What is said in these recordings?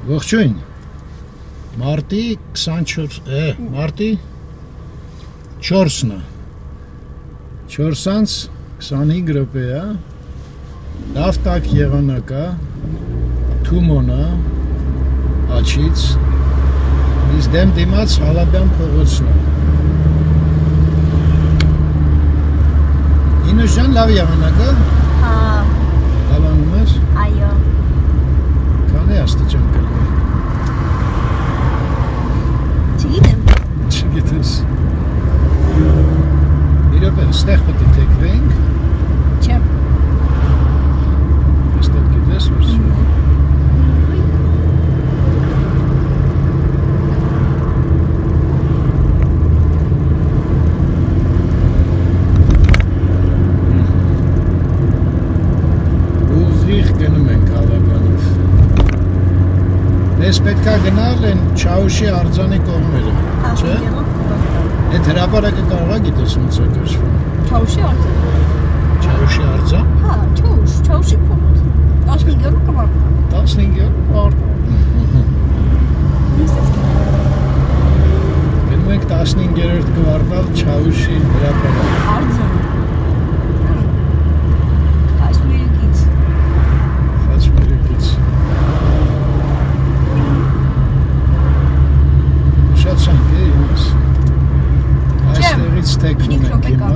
Ողջույն։ Մարտի 24, մարտի 4-ն է։ 4-ից 25 րոպե է։ Լավ տաք եղանակ է։ Թումոն է։ Աչից։ Իսկ դեմ դիմաց Հալաբյան փողոցն է։ Ինուշան լավ եղանակ է։ Հա։ Լավանում ես։ Այո։ Քանի աստիճան կլինի։ Չգիտեմ։ Չգիտես։ Իրոք ստեղ պետք է թեքվենք։ Չէ։ Ստեղ գիտես որ չէ։ Ուղիղ գնում ենք Հալաբյանով։ Ես պետք է գնալ են Չաուշի արձանի կողմերը, չէ՞։ Այդ հրապարակը կարող է գիտես ոնց է կոչվում։ Չաուշի արձան։ Չաուշի արձան։ Հա, Չաուշի փողոց։ 15-րդ կվարտալ։ 15-րդ կվարտալ։ Գնում ենք 15-րդ կվարտալ Չաուշի հրապարակ։ Արձան։ Խաչմերուկից։ Խաչմերուկից։ Շատ շանք է ինձ։ Այստեղից թեքվում ենք հիմա։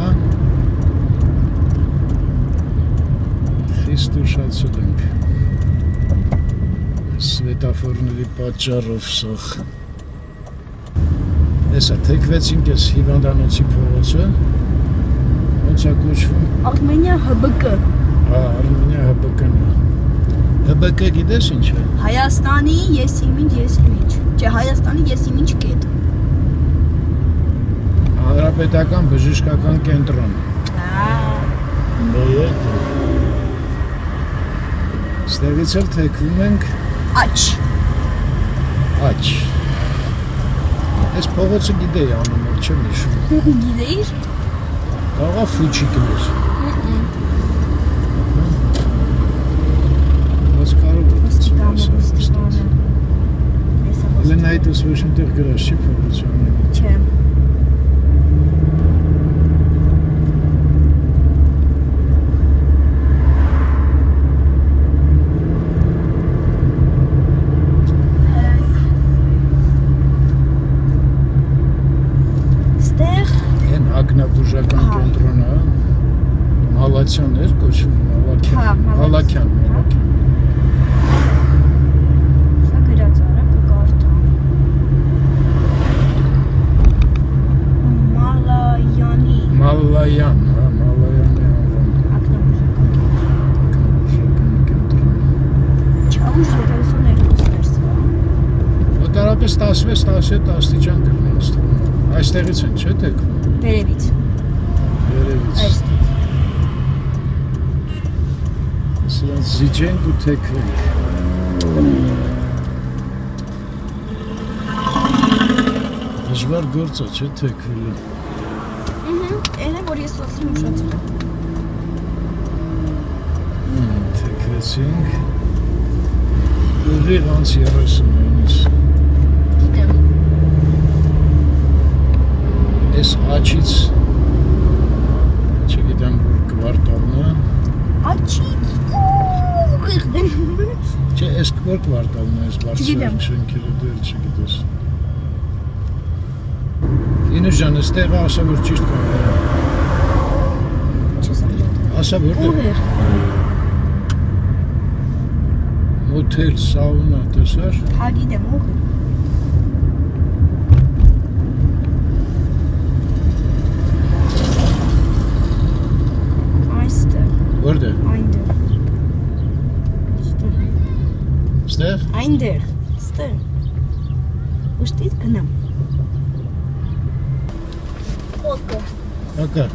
Խիստ ուշացել ենք։ Սվետաֆորների պատճառով սող։ Հեսա թեքվեցինք ես հիվանդանոցի փողոցը։ Ոնց է կոչվում։ Արմենիա ՀԲԿ։ Հա, Արմենիա ՀԲԿ-ն է։ ՀԲԿ գիտես ինչ է։ Հայաստանի եսիմինչ։ Չէ, Հայաստանի եսիմինչ կետ։ Հանրապետական բժշկական կենտրոն։ Ստեղից էլ թեքվում ենք Աչ։ Այս փողոցը գիտեի անունը, չեմ հիշում։ Գիտեիր։ Կարող է Ֆուչիկ էր։ Ոնց կարող է։ Լեն այդս ոչ մտեղ գրած չի փողոցը։ Չէ։ Ակնաբուժական կենտրոնը Մալաքյան էր կոչվում, Մալաքյան։ Սա գրած արա կկարտա։ Մալայան, հա, Մալայանի անվան։ Ակնաբուժական կենտրոն։ Չաուշ 32 դերսվա։ Մոտարապես 16-17 աստիճան կլինի ինձ թվում։ Այստեղից են, չէ՞ թեքվում։ Վերևից։ Այստեղ։ Սրանց զիջենք ու թեքվենք։ Դժվար գործ է, չէ՞ թեքվելը։ Էն է, որ ես սոցիալ ուշացել եմ։ Թեքվեցինք։ Ուղիղ անց 39-ից։ Գիտեմ։ Այս աչից չգիտեմ որ կվարտալն է։ Աչից ուղիղ դնում ես։ Չէ, այս որ կվարտալն է, այս բարձր շենքերը դեր չգիտես։ Ինուշան, այստեղ ասա որ ճիշտ կողմն է։ Չես անդրադառնում։ Ասա որտեղ։ Ուղիղ։ Մոթել, սաունա, տեսար։ Հա գիտեմ, ուղիղ։ Որտե՞ղ։ Այնտեղ։ Ստեղ։ Այնտեղ։ Ստեղ։ Ուշտից գնամ։ Ակա։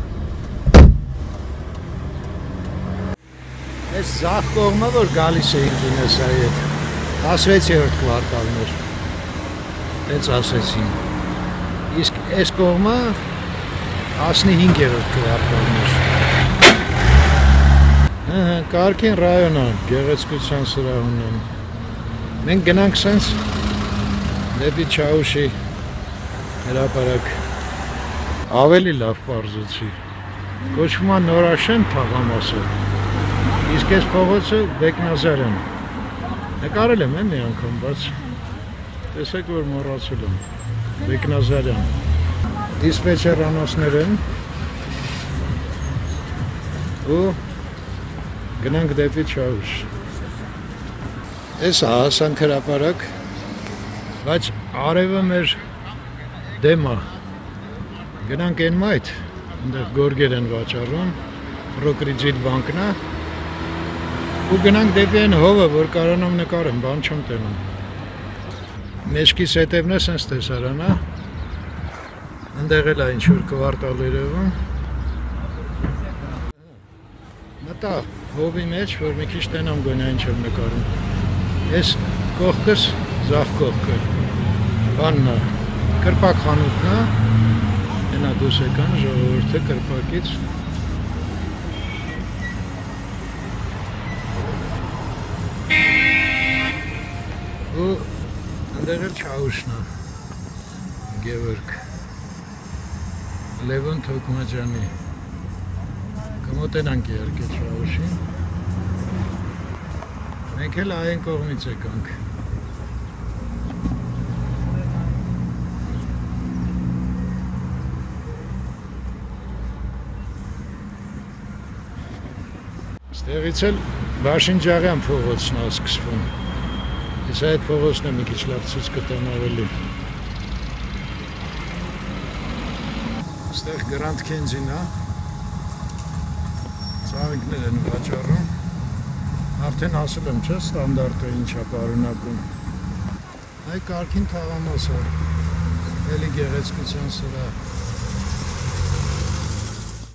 Այս ձախ կողմը որ գալիս էին գինեսայի հետ 16-րդ կվարտալն էր։ Էց ասեցին։ Իսկ այս կողմը 15-րդ կվարտալն էր։ Կարգին ռայոն է, գեղեցկության սրահ ունեն։ Մենք գնանք սենց դեպի Չաուշի հրապարակ։ Ավելի լավ պարզեցի։ Կոչվում է Նորաշեն թաղամասը։ Իսկ այս փողոցը Բեկնազարյան։ Նկարել եմ մի անգամ, բայց տեսեք որ մոռացել եմ։ Բեկնազարյան։ Դիսպեչերանոցներ են։ Ու գնանք դեպի Չաուշ։ Այս հասանք հրապարակ, բայց արևը մեր դեմ է։ Գնանք այն մայթ, այնտեղ գորգեր են վաճառում, Պրոկրիջիտ բանկն է, ու գնանք դեպի այն հովը, որ կարողանամ նկարեմ, բան չեմ տենում։ Մեջքիս հետևն է սենց տեսարան է, այնտեղ էլ է ինչ-որ կվարտալ երևում։ Մտա հովի մեջ, որ մի քիչ տենամ գոնե ինչ եմ նկարում։ Այս կողքս ձախ կողքը, բանն է, կրպակ խանութն է, ենա դուս եկան ժողովուրդը կրպակից։ Ու ընդեղ էլ Չաուշն է, Գևորգ, Լևոն Թոքմաջյանի, կմոտենանք իհարկե Չաուշին, մենք էլ այն կողմից եկանք։ Ստեղից էլ Վաշինջաղյան փողոցն է սկսվում։ Ես այդ փողոցն է մի քիչ լավ ցույց կտամ ավելի։ Ստեղ Grand Canyon է։ Ծաղիկներ են վաճառում։ Արդեն ասել եմ, չէ, ստանդարտը ինչ է պարունակում։ Այ կարգին թաղամաս է, էլի գեղեցկության սրա։